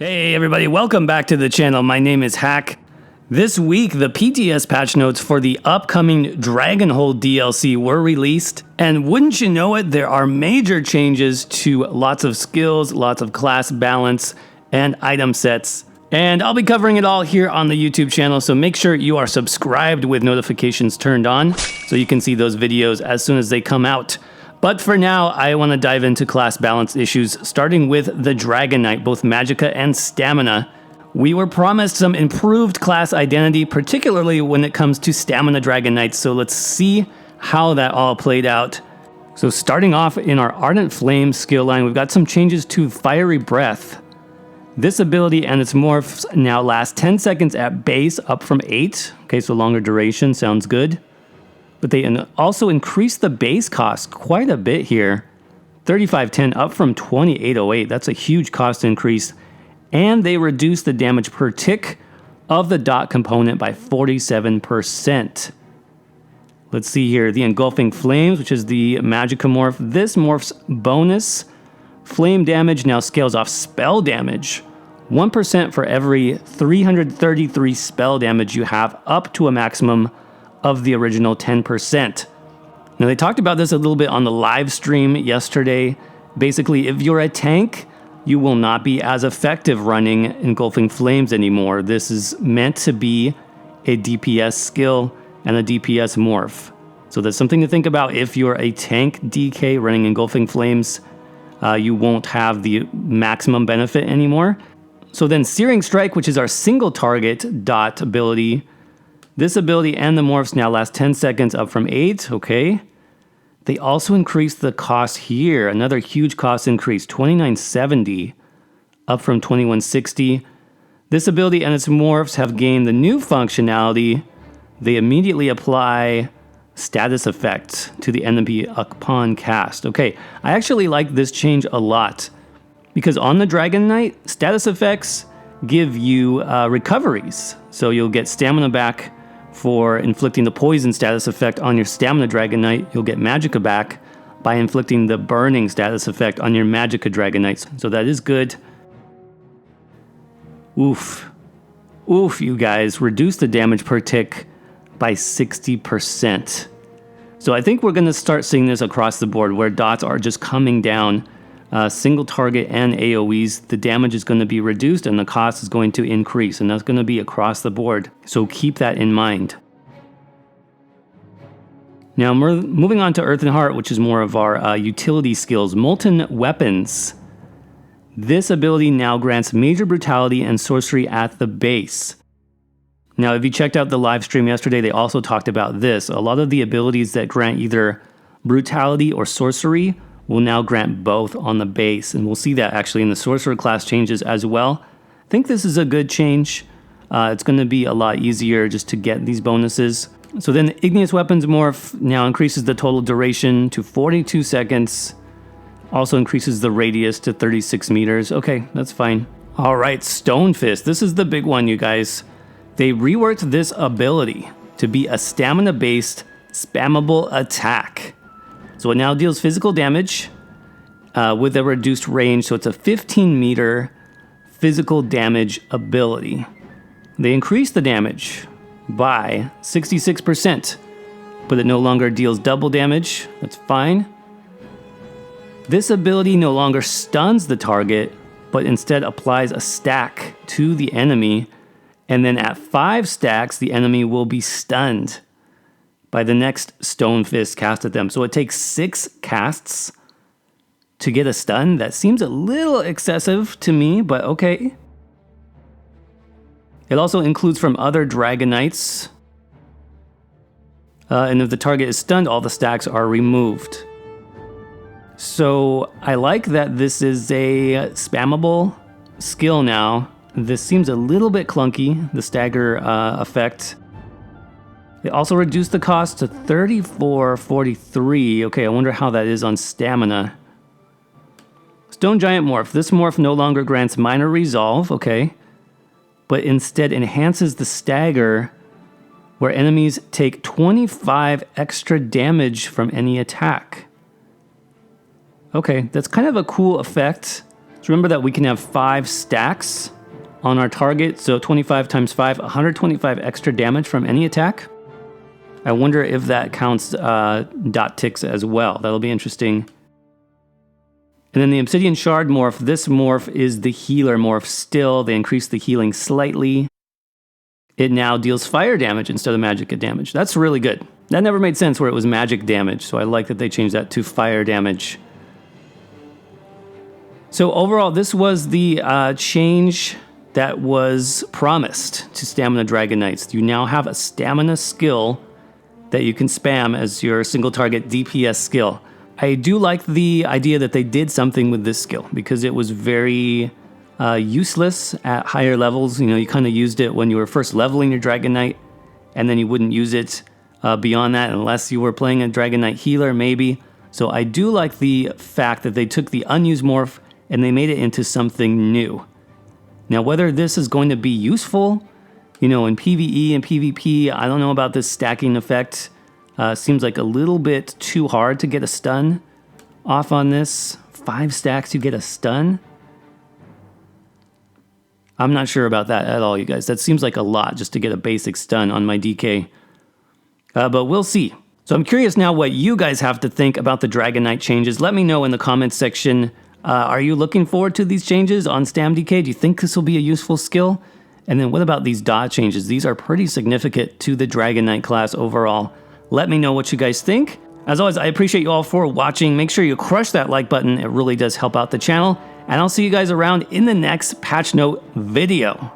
Hey everybody, welcome back to the channel. My name is Hack. This week, the PTS patch notes for the upcoming Dragonhold DLC were released, and wouldn't you know it, there are major changes to lots of skills, lots of class balance, and item sets. And I'll be covering it all here on the YouTube channel, so make sure you are subscribed with notifications turned on so you can see those videos as soon as they come out. But for now, I want to dive into class balance issues, starting with the Dragonnknight, both Magicka and Stamina. We were promised some improved class identity, particularly when it comes to Stamina Dragonnknights, so let's see how that all played out. So starting off in our Ardent Flame skill line, we've got some changes to Fiery Breath. This ability and its morphs now last 10 seconds at base, up from 8. Okay, so longer duration, sounds good. But they also increased the base cost quite a bit here. 3510 up from 2808. That's a huge cost increase. And they reduced the damage per tick of the dot component by 47%. Let's see here. The Engulfing Flames, which is the Magicka morph. This morph's bonus flame damage now scales off spell damage. 1% for every 333 spell damage you have, up to a maximum of the original 10%. Now they talked about this a little bit on the live stream yesterday. Basically, if you're a tank, you will not be as effective running Engulfing Flames anymore. This is meant to be a DPS skill and a DPS morph. So that's something to think about. If you're a tank DK running Engulfing Flames, you won't have the maximum benefit anymore. So then Searing Strike, which is our single target dot ability, this ability and the morphs now last 10 seconds, up from 8, okay. They also increased the cost here, another huge cost increase, 2970, up from 2160. This ability and its morphs have gained the new functionality. They immediately apply status effects to the enemy upon cast. Okay, I actually like this change a lot, because on the Dragonnknight, status effects give you recoveries. So you'll get stamina back for inflicting the poison status effect on your Stamina Dragonnknight. You'll get Magicka back by inflicting the burning status effect on your Magicka Dragonnknights. So that is good. Oof, you guys. Reduce the damage per tick by 60%. So I think we're going to start seeing this across the board, where dots are just coming down. Single target and AoEs, the damage is going to be reduced and the cost is going to increase, and that's going to be across the board. So keep that in mind. Now moving on to Earthen Heart, which is more of our utility skills. Molten Weapons. This ability now grants major brutality and sorcery at the base. Now if you checked out the live stream yesterday, they also talked about this. A lot of the abilities that grant either brutality or sorcery will now grant both on the base, and we'll see that actually in the sorcerer class changes as well. I think this is a good change. It's going to be a lot easier just to get these bonuses. So then the Igneous Weapons morph now increases the total duration to 42 seconds. Also increases the radius to 36 meters. Okay, that's fine. All right, Stonefist. This is the big one, you guys. They reworked this ability to be a stamina-based spammable attack. So it now deals physical damage with a reduced range, so it's a 15-meter physical damage ability. They increased the damage by 66%, but it no longer deals double damage. That's fine. This ability no longer stuns the target, but instead applies a stack to the enemy, and then at 5 stacks, the enemy will be stunned by the next Stonefist cast at them. So it takes 6 casts to get a stun. That seems a little excessive to me, but okay. It also includes from other Dragonnknights. And if the target is stunned, all the stacks are removed. So I like that this is a spammable skill now. This seems a little bit clunky, the stagger effect. They also reduced the cost to 34.43. Okay, I wonder how that is on stamina. Stone Giant Morph. This morph no longer grants minor resolve, okay, but instead enhances the stagger, where enemies take 25 extra damage from any attack. Okay, that's kind of a cool effect. So remember that we can have 5 stacks on our target, so 25 times 5, 125 extra damage from any attack. I wonder if that counts dot ticks as well. That'll be interesting. And then the Obsidian Shard morph, this morph is the healer morph still. They increased the healing slightly. It now deals fire damage instead of magic damage. That's really good. That never made sense where it was magic damage, so I like that they changed that to fire damage. So overall, this was the change that was promised to Stamina Dragon Knights. You now have a stamina skill that you can spam as your single target DPS skill. I do like the idea that they did something with this skill because it was very useless at higher levels. You know, you kind of used it when you were first leveling your Dragon Knight, and then you wouldn't use it beyond that unless you were playing a Dragon Knight healer, maybe. So I do like the fact that they took the unused morph and they made it into something new. Now, whether this is going to be useful, you know, in PvE and PvP, I don't know about this stacking effect. Seems like a little bit too hard to get a stun off on this. 5 stacks, you get a stun? I'm not sure about that at all, you guys. That seems like a lot just to get a basic stun on my DK. But we'll see. So I'm curious now what you guys have to think about the Dragon Knight changes. Let me know in the comments section. Are you looking forward to these changes on StamDK? Do you think this will be a useful skill? And then what about these dot changes? These are pretty significant to the Dragon Knight class overall. Let me know what you guys think. As always, I appreciate you all for watching. Make sure you crush that like button. It really does help out the channel. And I'll see you guys around in the next patch note video.